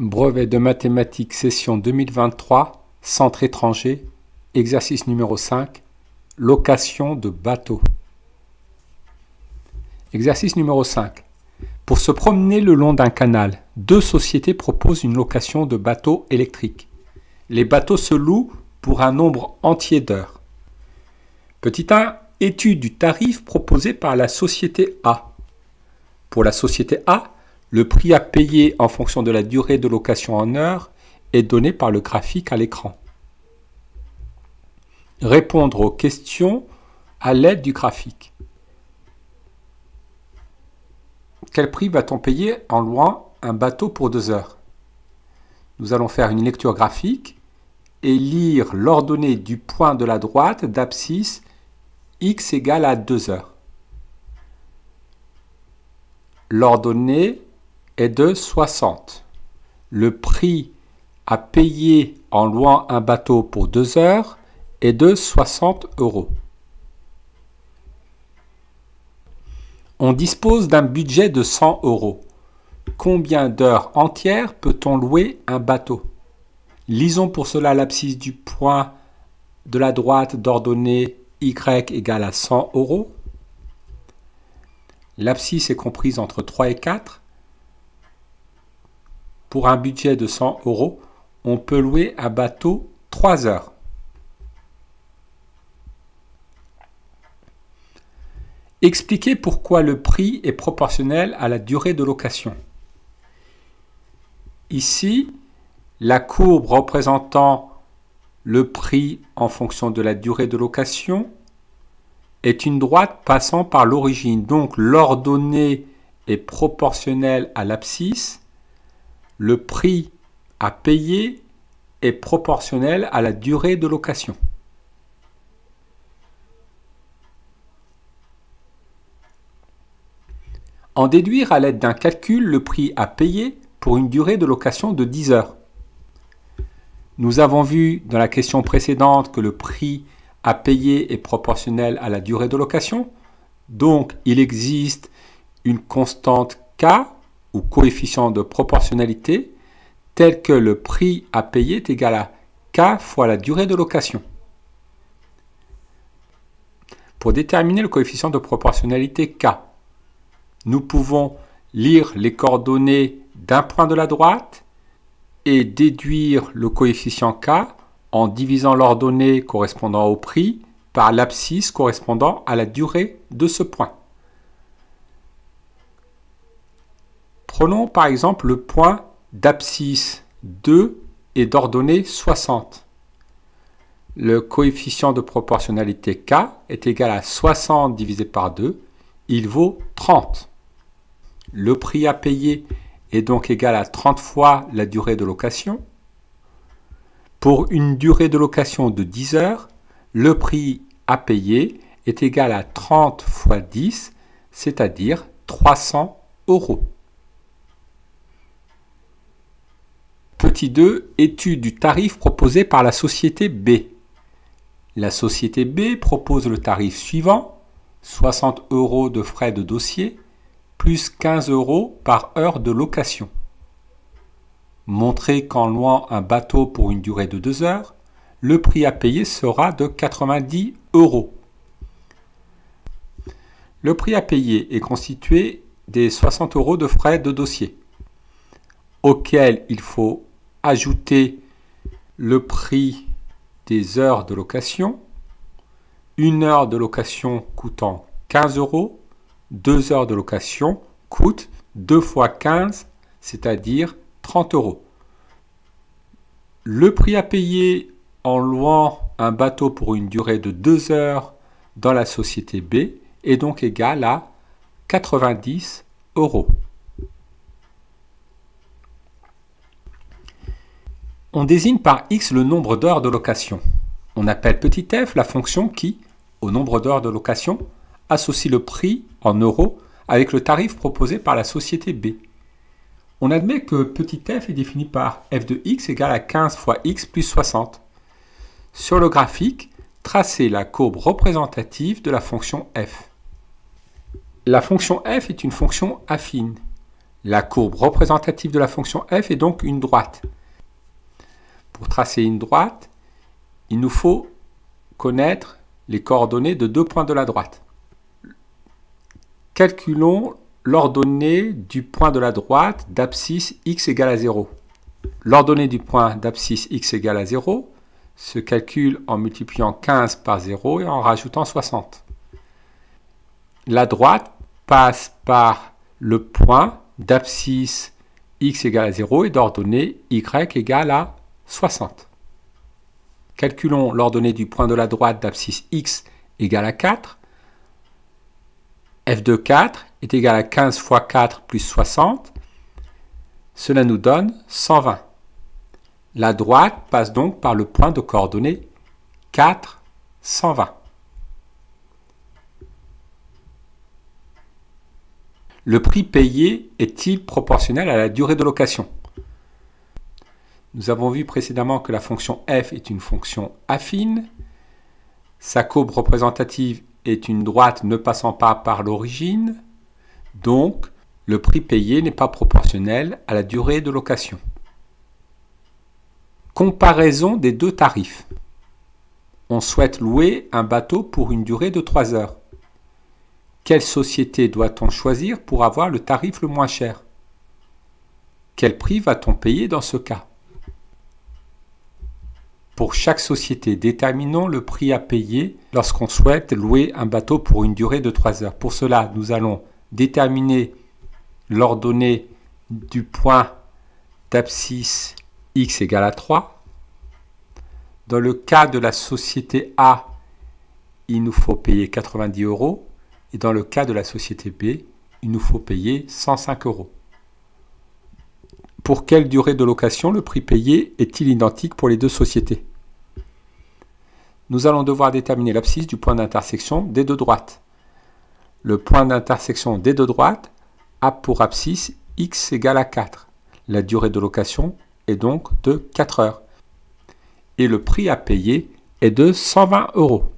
Brevet de mathématiques session 2023, centre étranger, exercice numéro 5, location de bateau. Exercice numéro 5. Pour se promener le long d'un canal, deux sociétés proposent une location de bateaux électriques. Les bateaux se louent pour un nombre entier d'heures. Petit 1. Étude du tarif proposé par la société A. Pour la société A, le prix à payer en fonction de la durée de location en heures est donné par le graphique à l'écran. Répondre aux questions à l'aide du graphique. Quel prix va-t-on payer en louant un bateau pour 2 heures? Nous allons faire une lecture graphique et lire l'ordonnée du point de la droite d'abscisse x égale à 2 heures. L'ordonnée est de 60. Le prix à payer en louant un bateau pour 2 heures est de 60 €. On dispose d'un budget de 100 €. Combien d'heures entières peut-on louer un bateau? Lisons pour cela l'abscisse du point de la droite d'ordonnée y égale à 100 €. L'abscisse est comprise entre 3 et 4. Pour un budget de 100 €, on peut louer un bateau 3 heures. Expliquez pourquoi le prix est proportionnel à la durée de location. Ici, la courbe représentant le prix en fonction de la durée de location est une droite passant par l'origine. Donc l'ordonnée est proportionnelle à l'abscisse. Le prix à payer est proportionnel à la durée de location. En déduire à l'aide d'un calcul le prix à payer pour une durée de location de 10 heures. Nous avons vu dans la question précédente que le prix à payer est proportionnel à la durée de location. Donc, il existe une constante K ou coefficient de proportionnalité tel que le prix à payer est égal à K fois la durée de location. Pour déterminer le coefficient de proportionnalité K, nous pouvons lire les coordonnées d'un point de la droite et déduire le coefficient K en divisant l'ordonnée correspondant au prix par l'abscisse correspondant à la durée de ce point. Prenons par exemple le point d'abscisse 2 et d'ordonnée 60. Le coefficient de proportionnalité K est égal à 60 divisé par 2, il vaut 30. Le prix à payer est donc égal à 30 fois la durée de location. Pour une durée de location de 10 heures, le prix à payer est égal à 30 fois 10, c'est-à-dire 300 €. Petit 2, étude du tarif proposé par la société B. La société B propose le tarif suivant, 60 € de frais de dossier, plus 15 € par heure de location. Montrez qu'en louant un bateau pour une durée de 2 heures, le prix à payer sera de 90 €. Le prix à payer est constitué des 60 € de frais de dossier, auquel il faut ajouter le prix des heures de location, une heure de location coûtant 15 €, 2 heures de location coûtent 2 fois 15, c'est-à-dire 30 €. Le prix à payer en louant un bateau pour une durée de 2 heures dans la société B est donc égal à 90 €. On désigne par x le nombre d'heures de location. On appelle petit f la fonction qui, au nombre d'heures de location, associe le prix en euros avec le tarif proposé par la société B. On admet que petit f est défini par f de x égale à 15 fois x plus 60. Sur le graphique, tracez la courbe représentative de la fonction f. La fonction f est une fonction affine. La courbe représentative de la fonction f est donc une droite. Pour tracer une droite, il nous faut connaître les coordonnées de deux points de la droite. Calculons l'ordonnée du point de la droite d'abscisse x égale à 0. L'ordonnée du point d'abscisse x égale à 0 se calcule en multipliant 15 par 0 et en rajoutant 60. La droite passe par le point d'abscisse x égale à 0 et d'ordonnée y égale à 60. Calculons l'ordonnée du point de la droite d'abscisse x égale à 4. f de 4 est égal à 15 fois 4 plus 60. Cela nous donne 120. La droite passe donc par le point de coordonnées 4, 120. Le prix payé est-il proportionnel à la durée de location? Nous avons vu précédemment que la fonction f est une fonction affine. Sa courbe représentative est une droite ne passant pas par l'origine. Donc, le prix payé n'est pas proportionnel à la durée de location. Comparaison des deux tarifs. On souhaite louer un bateau pour une durée de 3 heures. Quelle société doit-on choisir pour avoir le tarif le moins cher? Quel prix va-t-on payer dans ce cas? Pour chaque société, déterminons le prix à payer lorsqu'on souhaite louer un bateau pour une durée de 3 heures. Pour cela, nous allons déterminer l'ordonnée du point d'abscisse x égale à 3. Dans le cas de la société A, il nous faut payer 90 €. Et dans le cas de la société B, il nous faut payer 105 €. Pour quelle durée de location le prix payé est-il identique pour les deux sociétés? Nous allons devoir déterminer l'abscisse du point d'intersection des deux droites. Le point d'intersection des deux droites a pour abscisse x égale à 4. La durée de location est donc de 4 heures. Et le prix à payer est de 120 €.